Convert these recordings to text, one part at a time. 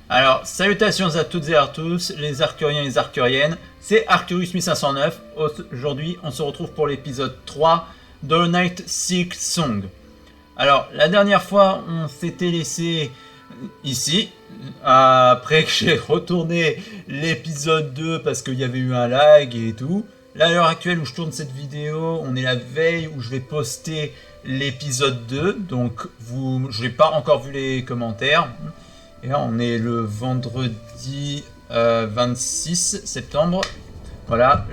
Alors, salutations à toutes et à tous, les arcuriens et les arcuriennes, c'est Arcturus 1509. Aujourd'hui, on se retrouve pour l'épisode 3 de Night Silk Song. Alors, la dernière fois, on s'était laissé ici, après que j'ai retourné l'épisode 2 parce qu'il y avait eu un lag et tout. Là, à l'heure actuelle où je tourne cette vidéo, on est la veille où je vais poster l'épisode 2, donc je n'ai pas encore vu les commentaires. Et là, on est le vendredi 26 septembre. Voilà,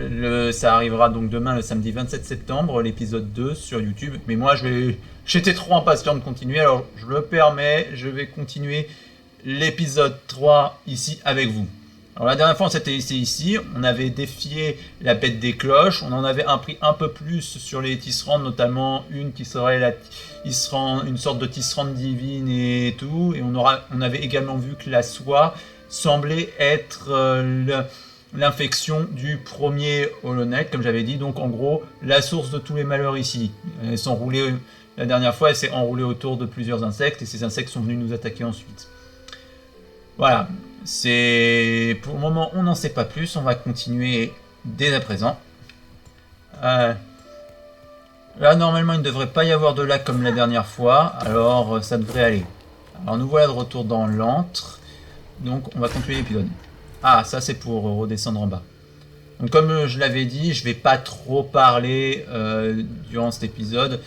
ça arrivera donc demain, le samedi 27 septembre, l'épisode 2 sur YouTube. Mais moi, j'étais trop impatient de continuer, alors je me permets, je vais continuer l'épisode 3 ici avec vous. Alors la dernière fois, on s'était laissé ici, on avait défié la bête des cloches, on en avait appris un peu plus sur les tisserandes, notamment une qui serait une sorte de tisserande divine et tout, et on avait également vu que la soie semblait être l'infection du premier Hollow Knight, comme j'avais dit, donc en gros, la source de tous les malheurs ici. La dernière fois, elle s'est enroulée autour de plusieurs insectes, et ces insectes sont venus nous attaquer ensuite. Voilà, pour le moment, on n'en sait pas plus, on va continuer dès à présent. Là, normalement, il ne devrait pas y avoir de lag comme la dernière fois, alors ça devrait aller. Alors, nous voilà de retour dans l'antre, donc on va continuer l'épisode. Ah, ça c'est pour redescendre en bas. Donc comme je l'avais dit, je vais pas trop parler durant cet épisode.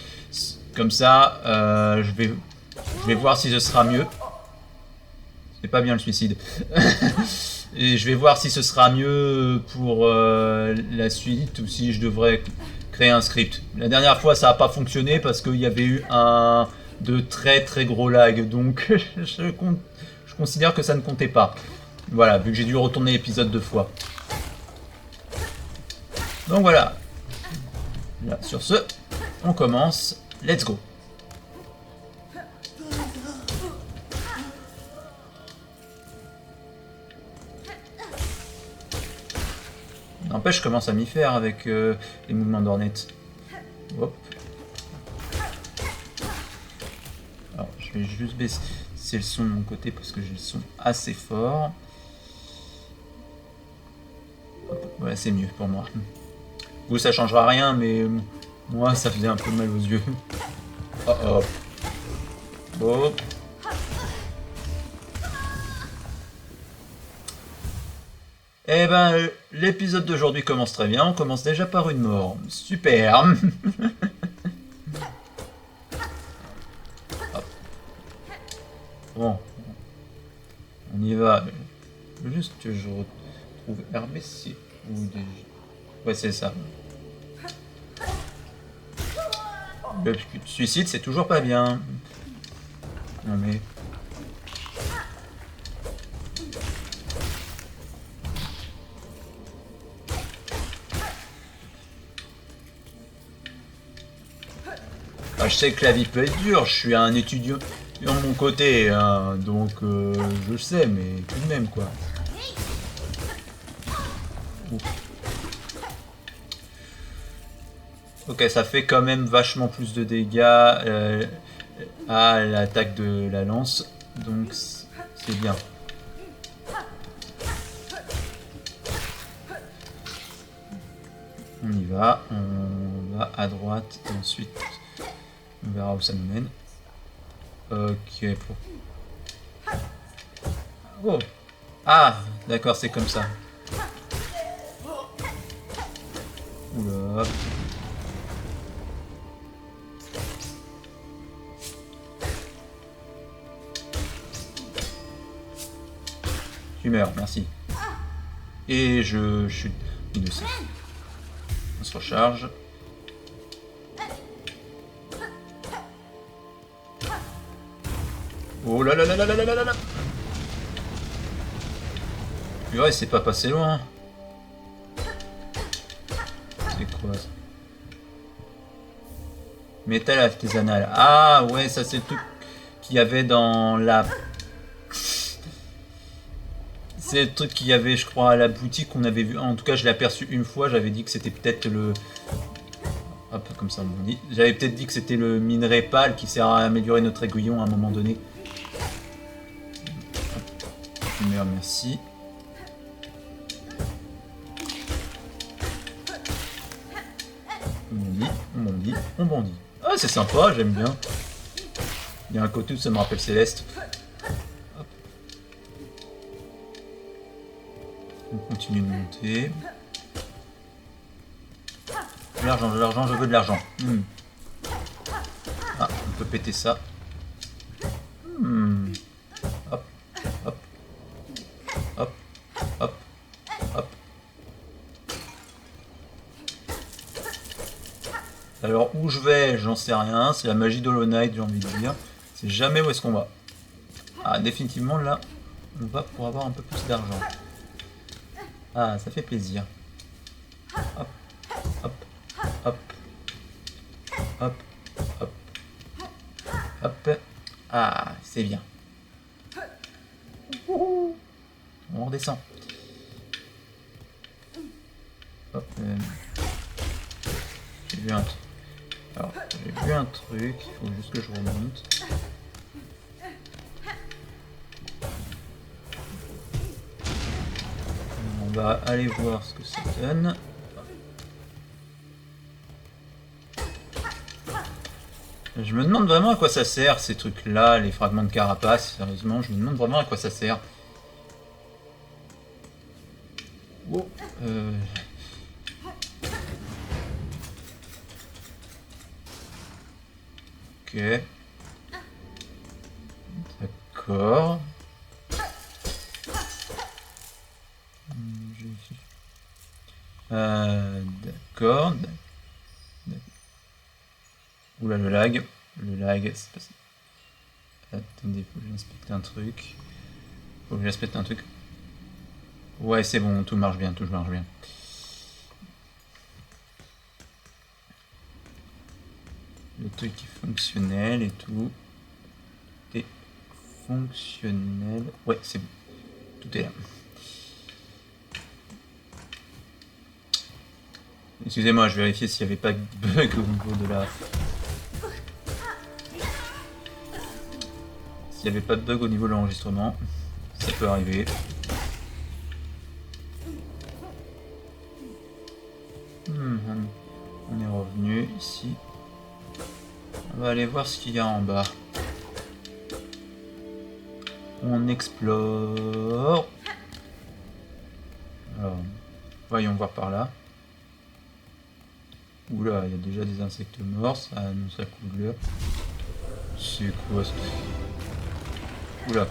Comme ça, je vais voir si ce sera mieux. C'est pas bien le suicide. Et je vais voir si ce sera mieux pour la suite ou si je devrais créer un script. La dernière fois, ça n'a pas fonctionné parce qu'il y avait eu de très très gros lag. Donc je considère que ça ne comptait pas. Voilà, vu que j'ai dû retourner l'épisode 2 fois. Donc voilà. Là, sur ce, on commence. Let's go. N'empêche, je commence à m'y faire avec les mouvements d'Ornette. Hop. Alors, je vais juste baisser le son de mon côté parce que j'ai le son assez fort. Hop, voilà, c'est mieux pour moi. Vous, ça changera rien, mais moi, ça faisait un peu mal aux yeux. Oh oh. Bon. Eh ben, l'épisode d'aujourd'hui commence très bien. On commence déjà par une mort. Super. Bon. On y va. Juste que je retrouve RBC ou des... Ouais, c'est ça. Le suicide, c'est toujours pas bien. Non mais... Ah, je sais que la vie peut être dure, je suis un étudiant de mon côté, hein, donc je sais, mais tout de même quoi. Ouf. Ok, ça fait quand même vachement plus de dégâts à l'attaque de la lance, donc c'est bien. On y va, on va à droite et ensuite on verra où ça nous mène. Ok, Oh. Ah, d'accord, c'est comme ça. Oula. Tu meurs, merci. Et je chute dessus. On se recharge. Oh là là là là là là là là. Purée, c'est pas passé loin. C'est quoi ça? Métal artisanal. Ah ouais, ça c'est le truc qu'il y avait dans la... C'est le truc qu'il y avait, je crois, à la boutique qu'on avait vu. En tout cas, je l'ai aperçu une fois. J'avais dit que c'était peut-être le... Hop, comme ça on dit. J'avais peut-être dit que c'était le minerai pâle qui sert à améliorer notre aiguillon à un moment donné. fumeur, merci. On bondit, on bondit, on bondit. Ah, c'est sympa, j'aime bien. Il y a un côté où ça me rappelle Céleste. Hop. On continue de monter. De l'argent, je veux de l'argent. Ah, on peut péter ça. Hop, hop, hop, hop, hop. Alors où je vais, j'en sais rien. C'est la magie d'Hollow Knight, j'ai envie de dire. C'est jamais où est-ce qu'on va. Ah, définitivement là, on va pour avoir un peu plus d'argent. Ah, ça fait plaisir. Hop, hop, hop, hop, hop, hop. Ah, c'est bien. On redescend. Hop. J'ai vu un truc. Alors, j'ai vu un truc. Il faut juste que je remonte. On va aller voir ce que ça donne. Je me demande vraiment à quoi ça sert ces trucs-là, les fragments de carapace. Sérieusement, je me demande vraiment à quoi ça sert. Oh, Ok. D'accord. D'accord. Oula, le lag. Le lag, c'est pas ça. Attendez, faut que j'inspecte un truc. Faut que j'inspecte un truc. Ouais, c'est bon, tout marche bien, tout marche bien. Le truc est fonctionnel et tout. Tout est fonctionnel. Ouais, c'est bon. Tout est là. Excusez-moi, je vérifiais s'il n'y avait pas de bug au niveau de la... S'il n'y avait pas de bug au niveau de l'enregistrement. Ça peut arriver. On est revenu ici. On va aller voir ce qu'il y a en bas. On explore. Alors, voyons voir par là. Oula, il y a déjà des insectes morts, ça annonce la couleur. C'est quoi ce truc? Oula.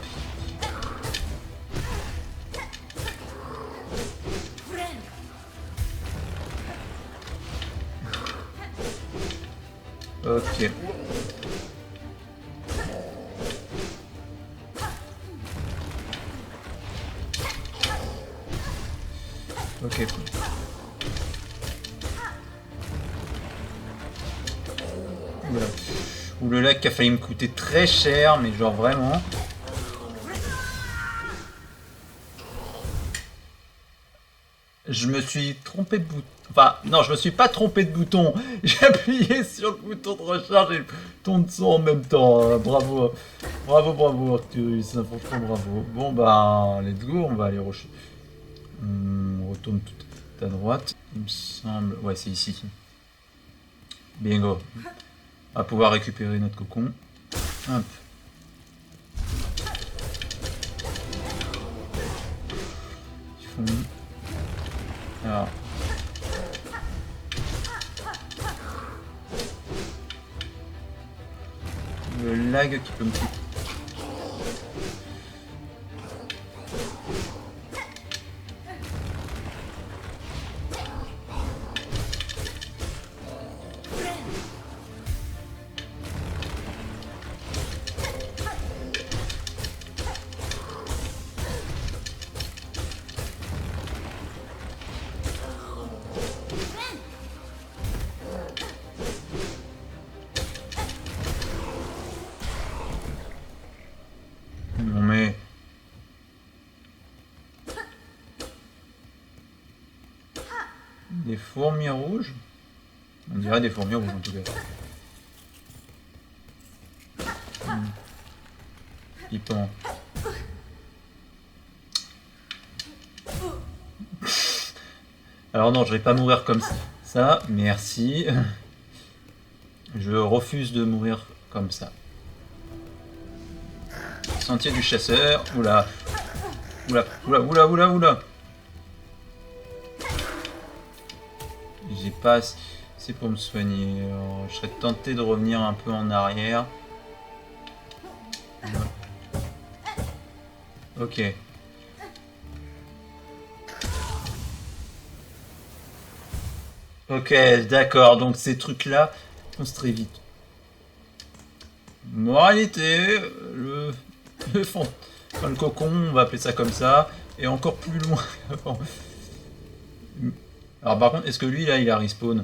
Ok. Ok. Oula. Ou le lac qui a failli me coûter très cher, mais genre vraiment. Je me suis trompé de bouton. Enfin, non, je me suis pas trompé de bouton. J'ai appuyé sur le bouton de recharge et le bouton de son en même temps. Bravo. Bravo, bravo, Arcturus. Franchement, bravo. Bon, bah, let's go. On va aller rusher. On retourne tout à droite. Il me semble. Ouais, c'est ici. Bingo. On va pouvoir récupérer notre cocon. Hop. Ils font... Alors. Le lag qui peut me couper. Non mais... Des fourmis rouges? On dirait des fourmis rouges en tout cas. Flippant. Alors non, je vais pas mourir comme ça. Merci. Je refuse de mourir comme ça. Sentier du chasseur. Oula. Oula, oula, oula, oula, oula. J'ai pas assez pour me soigner. Alors, je serais tenté de revenir un peu en arrière. Ok. Ok, d'accord. Donc ces trucs-là foncent très vite. Moralité, le fond, enfin, le cocon, on va appeler ça comme ça, et encore plus loin. Bon. Alors par contre, est-ce que lui là, il a respawn?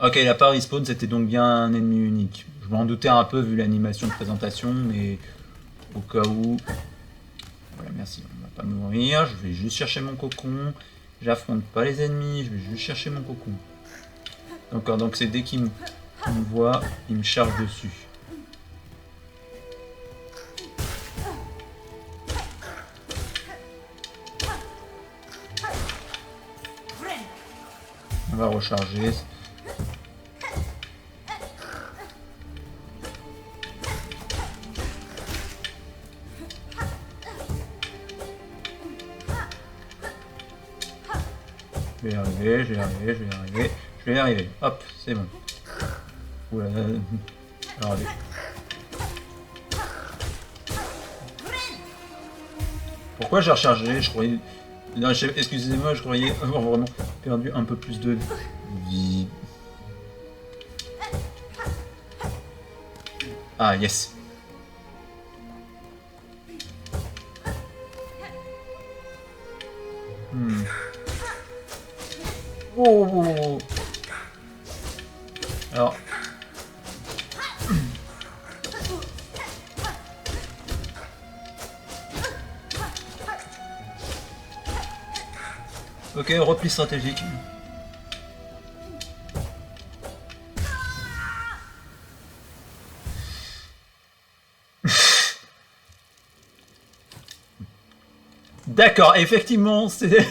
Ok, il a pas respawn, c'était donc bien un ennemi unique. Je m'en doutais un peu vu l'animation de présentation, mais au cas où. Voilà, merci, on va pas mourir. Je vais juste chercher mon cocon. J'affronte pas les ennemis, je vais juste chercher mon cocon. D'accord, donc c'est dès qu'il me voit, il me charge dessus. On va recharger. Je vais y arriver, je vais y arriver, je vais y arriver, je vais y arriver. Hop, c'est bon. Oula, alors allez. Pourquoi j'ai rechargé? Je croyais... Non, excusez-moi, je croyais avoir vraiment perdu un peu plus de vie. Ah, yes. Oh. Alors... Ok, repli stratégique. D'accord, effectivement, c'est...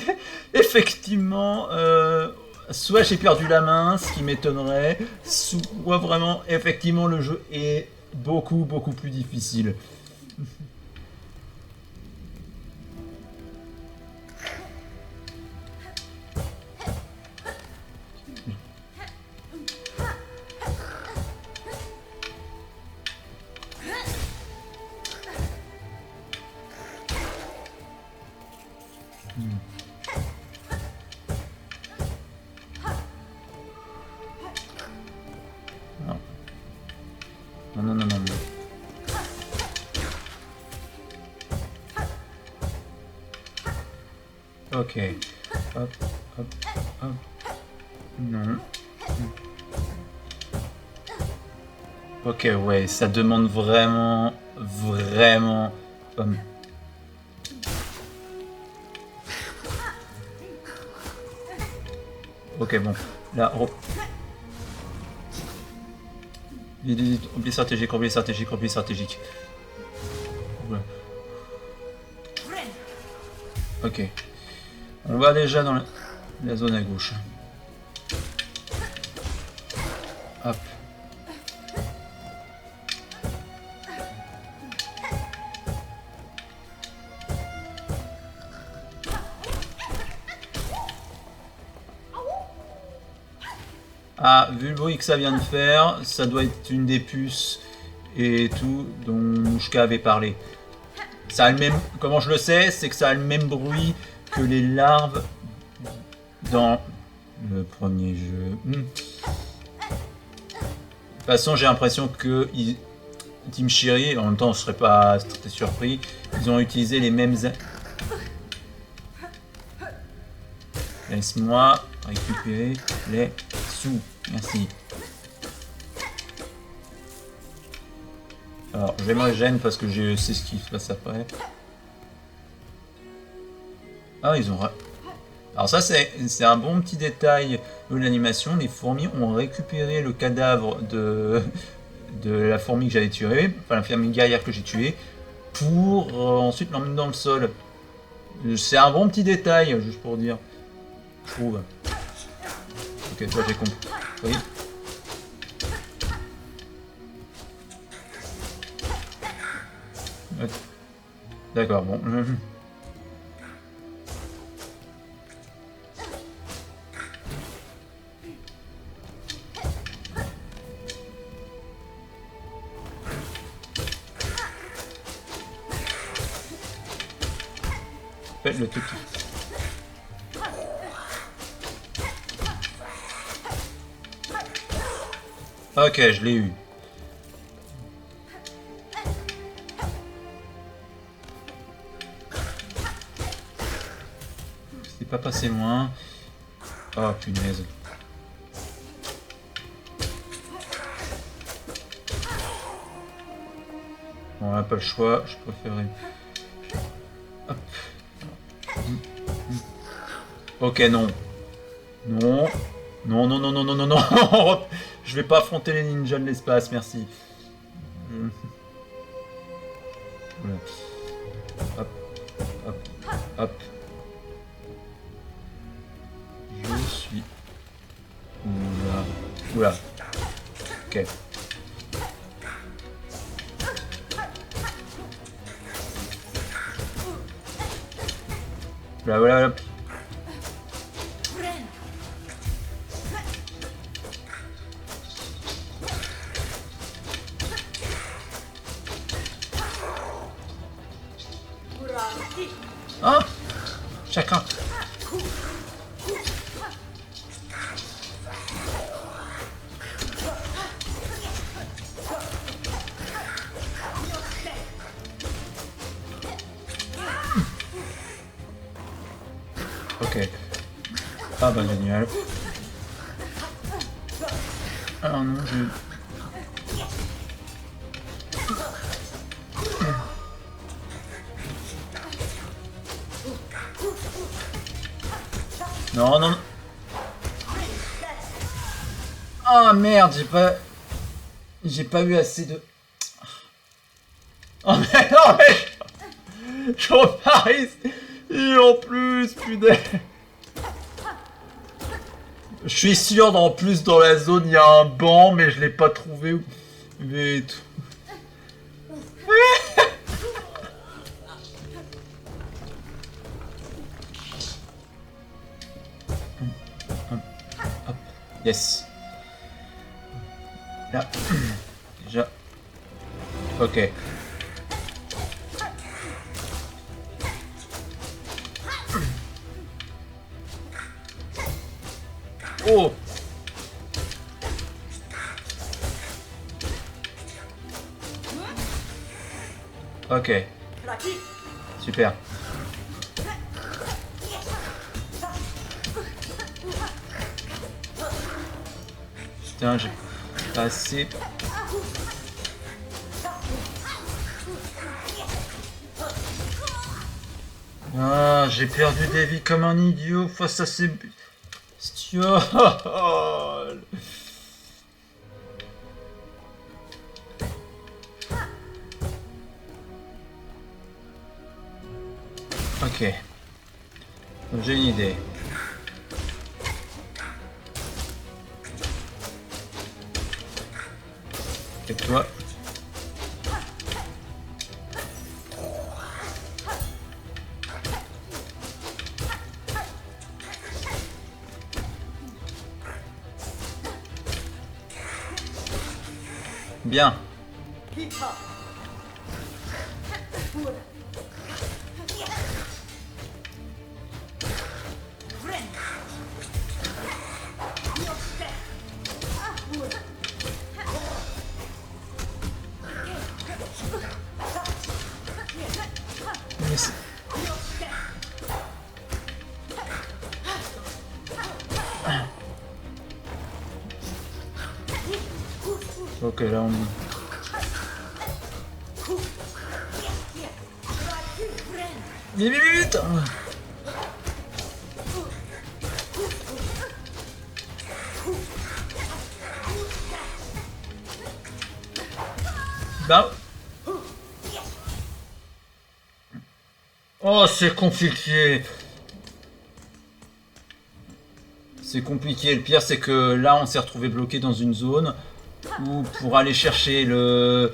effectivement... soit j'ai perdu la main, ce qui m'étonnerait, soit vraiment, effectivement, le jeu est beaucoup plus difficile. Non, non, non, non, non. Ok. Hop, hop, hop. Non. Ok, ouais, ça demande vraiment... Ok, bon. Là, oublie stratégique, oublie stratégique, oublie stratégique. Ouais. Ok. On va déjà dans la zone à gauche. Hop. Ah, vu le bruit que ça vient de faire, ça doit être une des puces et tout dont Mouchka avait parlé. Ça a le même... Comment je le sais? C'est que ça a le même bruit que les larves dans le premier jeu. De toute façon, j'ai l'impression que Team Cherry, en même temps, je serais pas très surpris, ils ont utilisé les mêmes... Laisse-moi récupérer les sous. Merci. Alors, je vais me régénérer parce que je sais ce qui se passe après. Ah, ils ont... Alors ça, c'est un bon petit détail de l'animation. Les fourmis ont récupéré le cadavre de la fourmi que j'avais tuée, enfin la fourmi guerrière que j'ai tuée, pour ensuite l'emmener dans le sol. C'est un bon petit détail, juste pour dire. Je trouve. Ok, toi j'ai compris. Oui. D'accord, bon. Faites le truc. Ok, je l'ai eu. C'est pas passé loin. Oh punaise. Bon, on n'a pas le choix, je préférais. Hop. Ok, non. Non. Non, non, non, non, non, non, non. Je vais pas affronter les ninjas de l'espace, merci. Voilà. Hop, hop, hop. Je suis... Oula. Oula. Ok. Voilà, voilà. Hein? Chacun. Ok. Ah bah génial. Alors non, je... Non, non. Ah merde, j'ai pas eu assez de... Oh mais non mais... Je repars ici. Et en plus, putain. Je suis sûr d'en plus dans la zone il y a un banc mais je l'ai pas trouvé. Mais tout. Hop. Yes. Là. Déjà. Ok. Oh. Ok. Super. Putain, j'ai pas assez... Ah, j'ai perdu des vies comme un idiot face à ces... bestioles. Ok. J'ai une idée. Et toi? Bien. Ok, là on... Vite, vite, vite. Bah... Oh, c'est compliqué. C'est compliqué. Le pire, c'est que là, on s'est retrouvé bloqué dans une zone où pour aller chercher le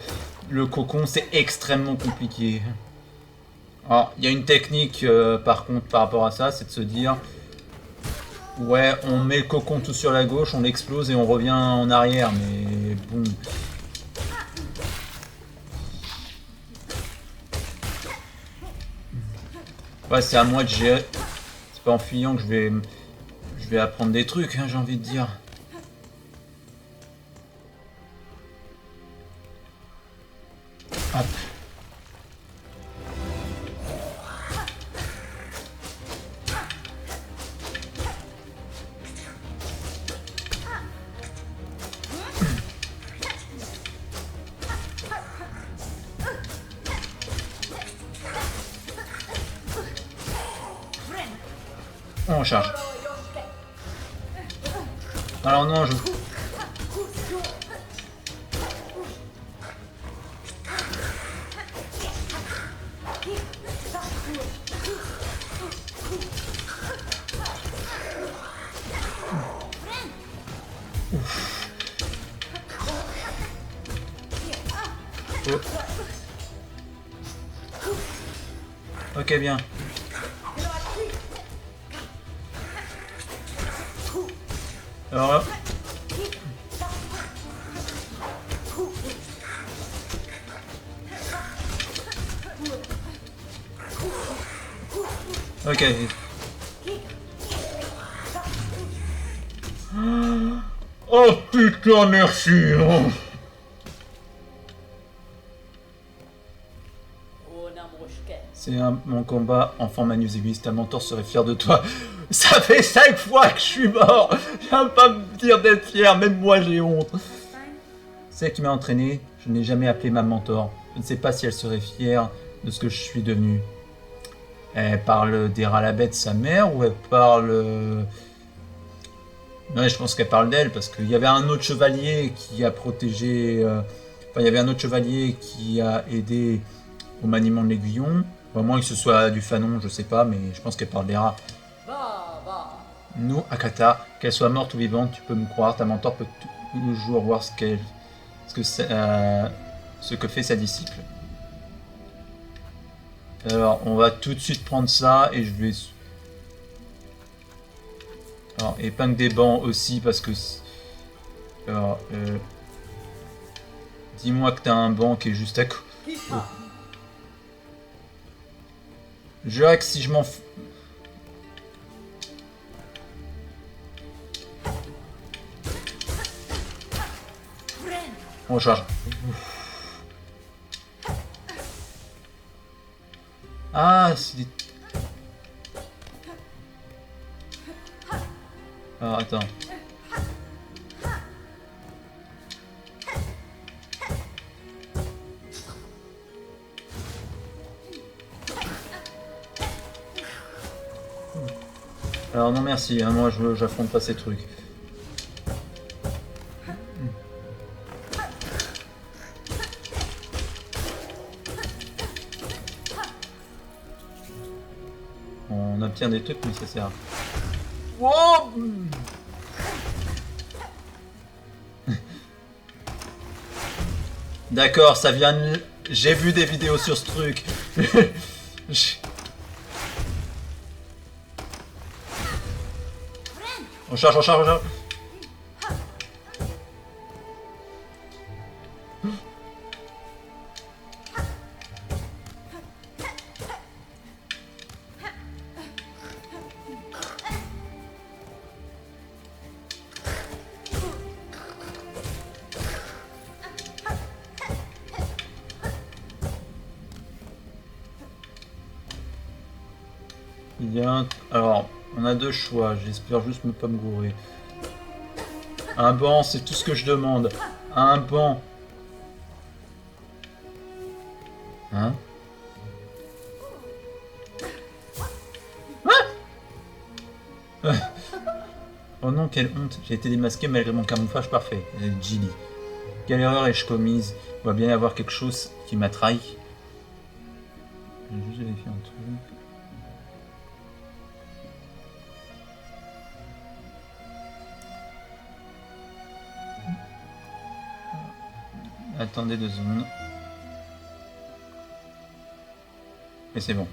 cocon, c'est extrêmement compliqué. Alors, il y a une technique, par contre, par rapport à ça, c'est de se dire... Ouais, on met le cocon tout sur la gauche, on l'explose et on revient en arrière, mais bon... Ouais, c'est à moi de gérer. C'est pas en fuyant que je vais apprendre des trucs, hein, j'ai envie de dire. Hop. On charge. Alors non, je... Oh. Ok, bien. Alors là... Ok. Oh putain, merci. Oh. C'est mon combat, enfant Manus Aiguis, ta mentor serait fier de toi. Ça fait 5 fois que je suis mort. Viens pas me dire d'être fier, même moi j'ai honte. C'est elle qui m'a entraîné, je n'ai jamais appelé ma mentor. Je ne sais pas si elle serait fière de ce que je suis devenu. Elle parle des rats à la bête, sa mère, ou elle parle... Ouais, je pense qu'elle parle d'elle, parce qu'il y avait un autre chevalier qui a protégé... Enfin, il y avait un autre chevalier qui a aidé au maniement de l'aiguillon. Au moins que ce soit du fanon, je sais pas, mais je pense qu'elle parle des rats. Nous, Akata, qu'elle soit morte ou vivante, tu peux me croire, ta mentor peut toujours voir ce que fait sa disciple. Alors, on va tout de suite prendre ça, et je vais... Alors, épingle des bancs aussi, parce que... Alors, dis-moi que t'as un banc qui est juste à côté. Oh. Je dirais que si je m'en fous... On recharge. Ah, c'est des... Alors, attends. Alors non merci, hein, moi j'affronte pas ces trucs. On obtient des trucs mais ça sert. Oh. D'accord, ça vient de... J'ai vu des vidéos sur ce truc. On charge, on charge, on charge. Il y a un... Alors, on a deux choix, j'espère juste ne pas me gourer. Un banc, c'est tout ce que je demande. Un banc. Hein? Ah. Oh non, quelle honte. J'ai été démasqué malgré mon camouflage parfait. Gilly. Quelle erreur ai-je commise? Il doit bien y avoir quelque chose qui m'a trahi. Je vais juste vérifier un truc. Attendez 2 secondes. Et c'est bon.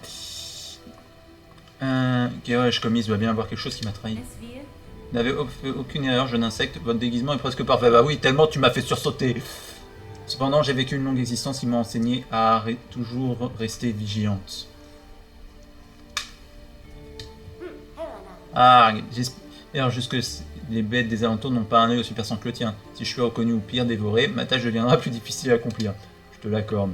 Ok, ouais, je commis, doit bien avoir quelque chose qui m'a trahi. Vous n'avez fait aucune erreur, jeune insecte. Votre déguisement est presque parfait. Bah oui, tellement tu m'as fait sursauter. Cependant, j'ai vécu une longue existence qui m'a enseigné à toujours rester vigilante. Ah, j'espère juste que les bêtes des alentours n'ont pas un œil aussi perçant que le tien. Si je suis reconnu ou pire, dévoré, ma tâche deviendra plus difficile à accomplir. Je te l'accorde.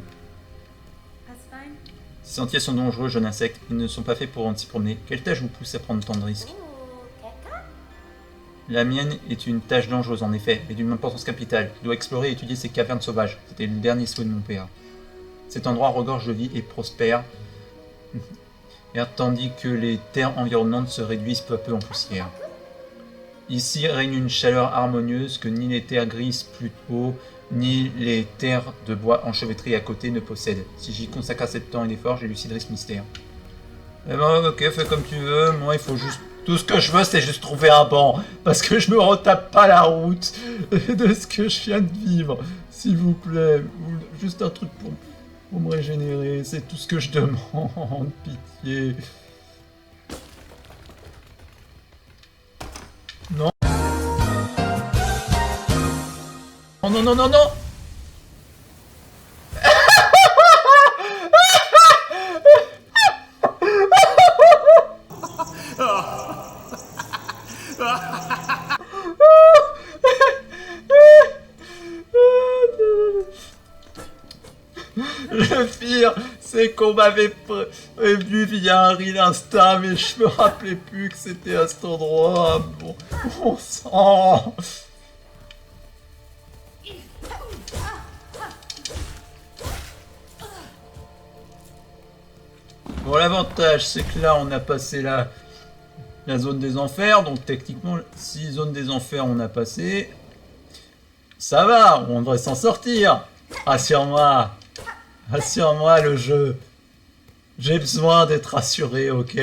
Ces sentiers sont dangereux, jeune insecte. Ils ne sont pas faits pour s'y promener. Quelle tâche vous pousse à prendre tant de risques? La mienne est une tâche dangereuse en effet, mais d'une importance capitale. Je dois explorer et étudier ces cavernes sauvages. C'était le dernier souhait de mon père. Cet endroit regorge de vie et prospère, tandis que les terres environnantes se réduisent peu à peu en poussière. Ici règne une chaleur harmonieuse que ni les terres grises plus haut, ni les terres de bois enchevêtrées à côté ne possèdent. Si j'y consacre assez de temps et d'efforts, j'éluciderai ce mystère. Eh ben, ok, fais comme tu veux. Moi, il faut juste... Tout ce que je veux, c'est juste trouver un banc. Parce que je me retape pas la route de ce que je viens de vivre. S'il vous plaît. Juste un truc pour me régénérer. C'est tout ce que je demande. Pitié. Non. Oh non, non, non, non. Le pire, c'est qu'on m'avait prévenu via un reel Insta, mais je me rappelais plus que c'était à cet endroit. Bon sang. Bon, l'avantage, c'est que là, on a passé la zone des enfers. Donc, techniquement, si zone des enfers on a passé, ça va, on devrait s'en sortir. Rassure-moi. Rassure-moi, le jeu. J'ai besoin d'être rassuré, ok?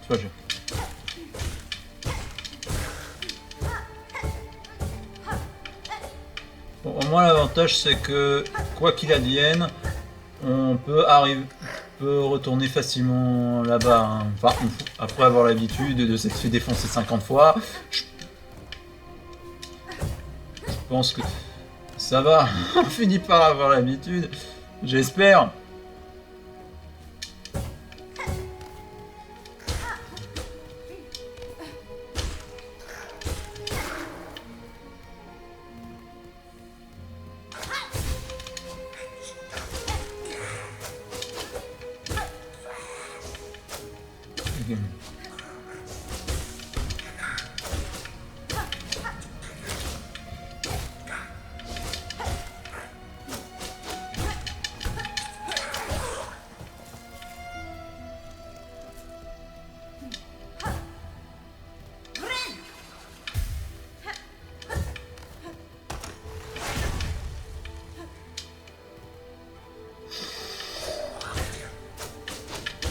Toi, bon, au moins l'avantage c'est que quoi qu'il advienne, on peut retourner facilement là-bas. Hein. Enfin, après avoir l'habitude de s'être fait défoncer 50 fois, je pense que ça va. On finit par avoir l'habitude. J'espère.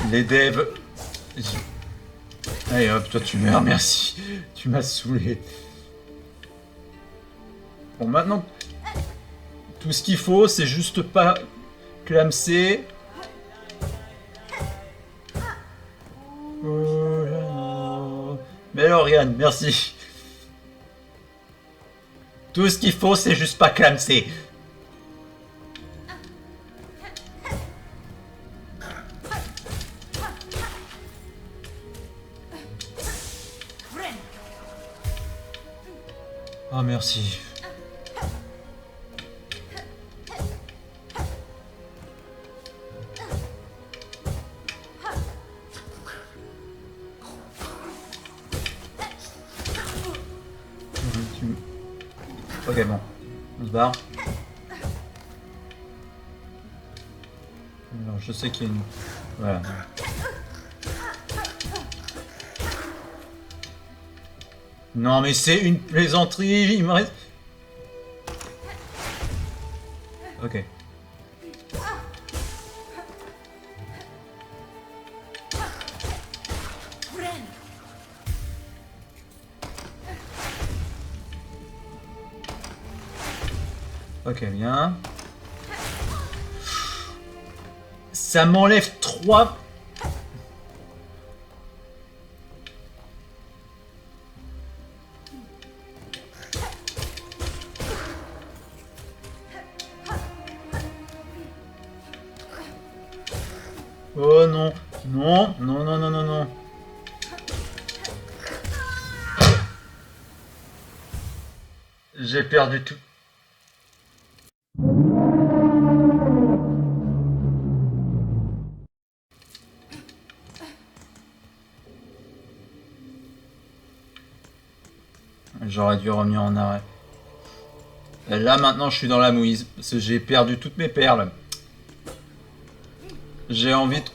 Les devs... Allez hop, toi tu meurs, merci. Tu m'as saoulé. Bon, maintenant... Tout ce qu'il faut, c'est juste pas clamser. Mais Lauriane, merci. Tout ce qu'il faut, c'est juste pas clamser. Oh, merci. Ok, bon. On se barre. Je sais qu'il y a une... Voilà. Non mais c'est une plaisanterie, il me reste... Ok. Ok, bien. Ça m'enlève 3... Oh non, non, non, non, non, non, non. J'ai perdu tout. J'aurais dû revenir en arrêt. Et là maintenant je suis dans la mouise, parce que j'ai perdu toutes mes perles. J'ai envie de...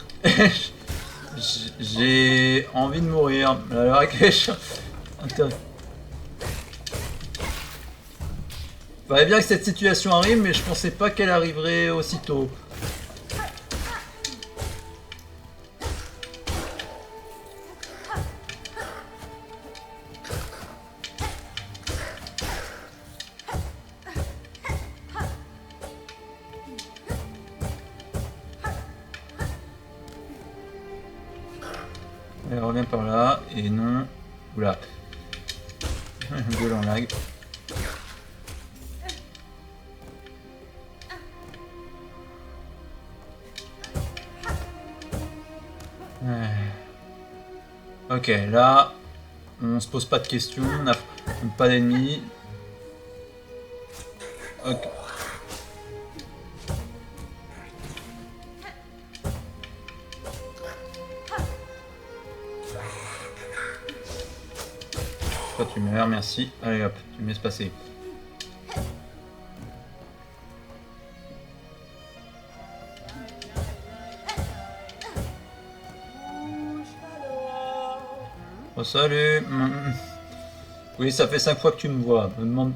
j'ai envie de mourir. Alors, fallait bien que cette situation arrive, mais je pensais pas qu'elle arriverait aussitôt. Elle revient par là, et non... Oula. Gueule en lag. Ok, là, on se pose pas de questions, on n'a pas d'ennemis. Ok. Toi tu meurs, merci. Allez hop, tu me laisses passer. Oh salut. Oui, ça fait 5 fois que tu me vois. Me demande...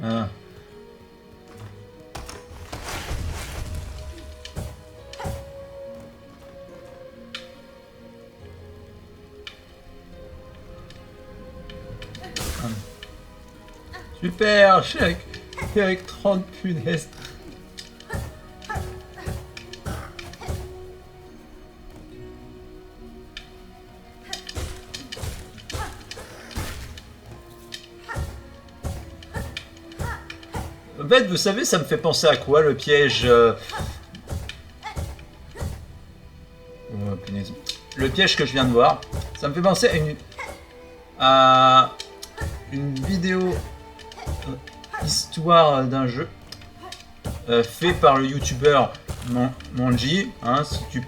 Ah. Super, avec 30 punaises. En fait, vous savez, ça me fait penser à quoi le piège Oh, punaise. Le piège que je viens de voir, ça me fait penser à une vidéo histoire d'un jeu fait par le youtubeur Manji. Hein, si tu...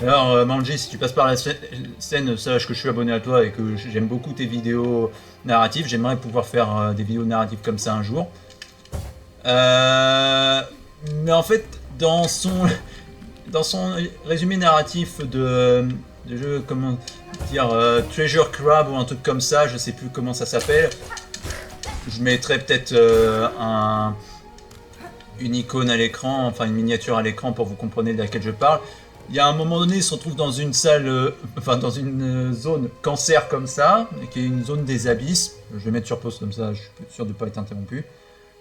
Alors Manji, si tu passes par la scène, sache que je suis abonné à toi et que j'aime beaucoup tes vidéos narratives. J'aimerais pouvoir faire des vidéos narratives comme ça un jour. Mais en fait, dans son résumé narratif de jeu, comment dire, Treasure Crab ou un truc comme ça, je sais plus comment ça s'appelle. Je mettrai peut-être une icône à l'écran, enfin une miniature à l'écran pour vous compreniez de laquelle je parle. Il y a un moment donné, il se retrouve dans une salle, enfin dans une zone cancer comme ça, qui est une zone des abysses. Je vais mettre sur pause comme ça, je suis sûr de ne pas être interrompu.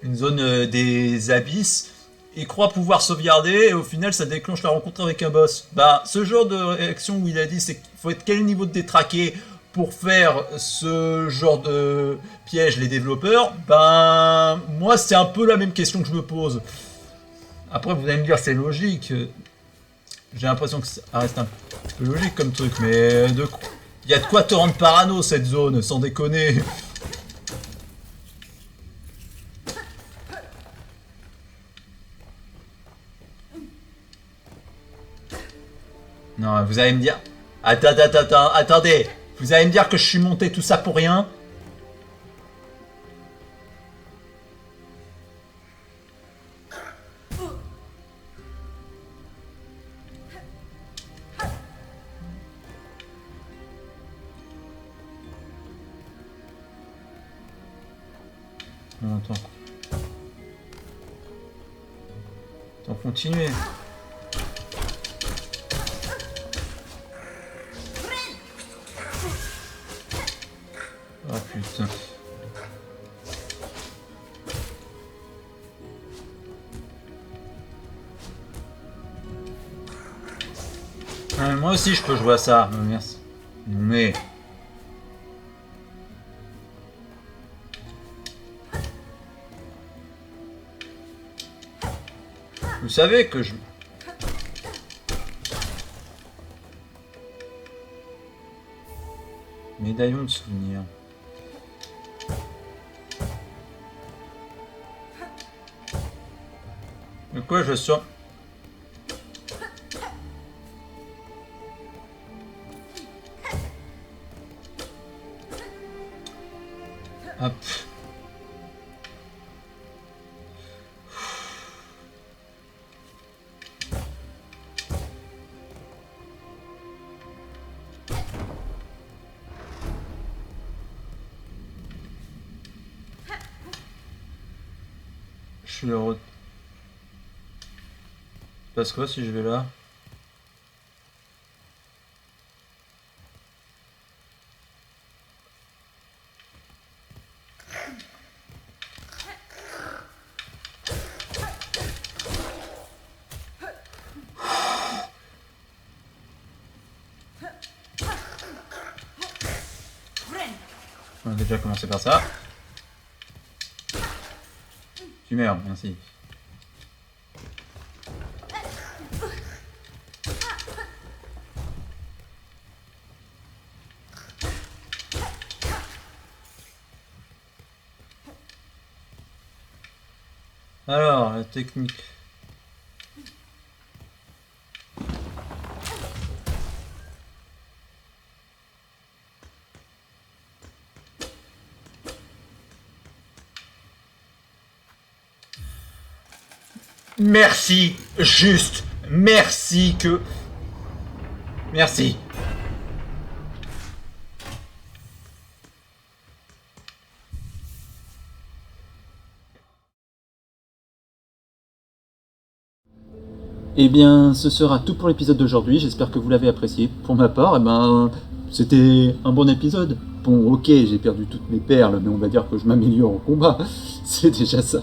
Une zone des abysses, il croit pouvoir sauvegarder et au final ça déclenche la rencontre avec un boss. Bah, ce genre de réaction où il a dit c'est qu'il faut être quel niveau de détraqué pour faire ce genre de piège les développeurs, ben moi c'est un peu la même question que je me pose. Après vous allez me dire c'est logique. J'ai l'impression que ça reste un peu logique comme truc, mais il y a de quoi te rendre parano cette zone, sans déconner. Non, vous allez me dire... Attendez. Vous allez me dire que je suis monté tout ça pour rien? Non, attends. Attends, continuez. Oh putain. Moi aussi je peux jouer à ça, merci. Mais... Vous savez que je... Médaillon de souvenir. De quoi je sors? Hop. Je suis heureux. Il se passe quoi si je vais là? On a déjà commencé par ça. Tu meurs, merci. Alors, la technique. Merci, juste, merci que... Merci. Eh bien, ce sera tout pour l'épisode d'aujourd'hui, j'espère que vous l'avez apprécié. Pour ma part, eh ben, c'était un bon épisode. Bon, ok, j'ai perdu toutes mes perles, mais on va dire que je m'améliore au combat. C'est déjà ça.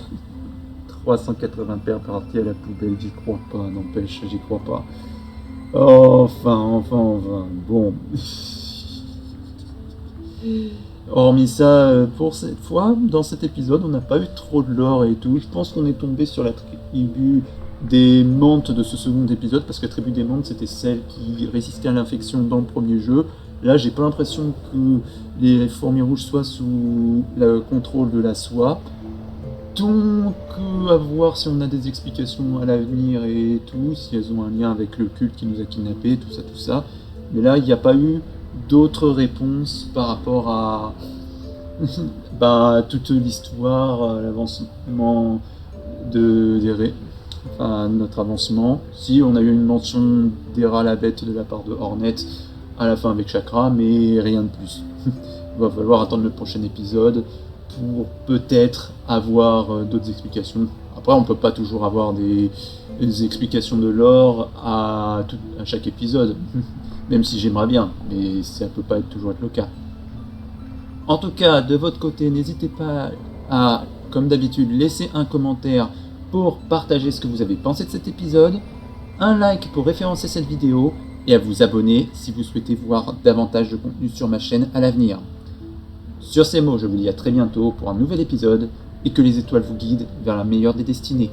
380 perles parties à la poubelle, j'y crois pas, n'empêche, j'y crois pas. Enfin. Bon. Hormis ça, pour cette fois, dans cet épisode, on n'a pas eu trop de lore et tout. Je pense qu'on est tombé sur la tribu des mantes de ce second épisode, parce que la tribu des mantes, c'était celle qui résistait à l'infection dans le premier jeu. Là, j'ai pas l'impression que les fourmis rouges soient sous le contrôle de la soie. Donc, à voir si on a des explications à l'avenir et tout, si elles ont un lien avec le culte qui nous a kidnappés, tout ça. Mais là, il n'y a pas eu d'autres réponses par rapport à toute l'histoire, l'avancement notre avancement. Si, on a eu une mention d'Hera la bête de la part de Hornet à la fin avec Chakra, mais rien de plus. Il va falloir attendre le prochain épisode pour peut-être avoir d'autres explications. Après, on peut pas toujours avoir des explications de lore à chaque épisode, même si j'aimerais bien, mais ça peut pas toujours être le cas. En tout cas, de votre côté, n'hésitez pas à, comme d'habitude, laisser un commentaire pour partager ce que vous avez pensé de cet épisode, un like pour référencer cette vidéo et à vous abonner si vous souhaitez voir davantage de contenu sur ma chaîne à l'avenir. Sur ces mots, je vous dis à très bientôt pour un nouvel épisode et que les étoiles vous guident vers la meilleure des destinées.